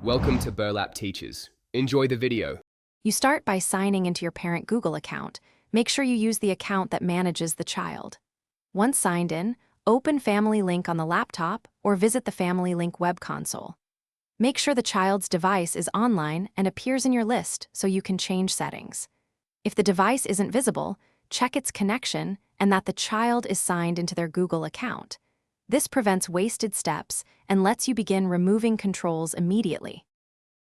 Welcome to Burlap Teachers. Enjoy the video. You start by signing into your parent Google account. Make sure you use the account that manages the child. Once signed in, open Family Link on the laptop or visit the Family Link web console. Make sure the child's device is online and appears in your list so you can change settings. If the device isn't visible, check its connection and that the child is signed into their Google account. This prevents wasted steps and lets you begin removing controls immediately.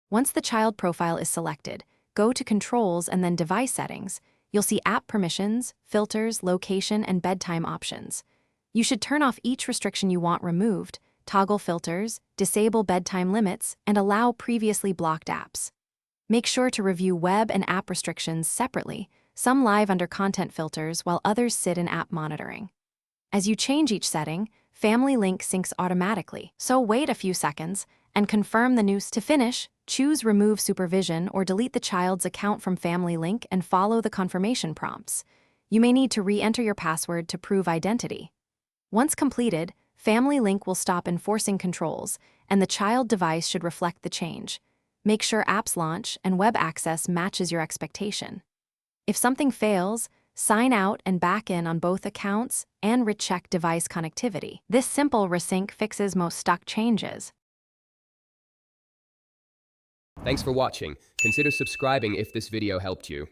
Once the child profile is selected, go to Controls and then Device Settings. You'll see app permissions, filters, location, and bedtime options. You should turn off each restriction you want removed, toggle filters, disable bedtime limits, and allow previously blocked apps. Make sure to review web and app restrictions separately, some live under content filters while others sit in app monitoring. As you change each setting, Family Link syncs automatically, so wait a few seconds and confirm the new. To finish, choose Remove Supervision or delete the child's account from Family Link and follow the confirmation prompts. You may need to re-enter your password to prove identity. Once completed, Family Link will stop enforcing controls, and the child device should reflect the change. Make sure apps launch and web access matches your expectation. If something fails, sign out and back in on both accounts and recheck device connectivity. This simple resync fixes most stuck changes. Thanks for watching. Consider subscribing if this video helped you.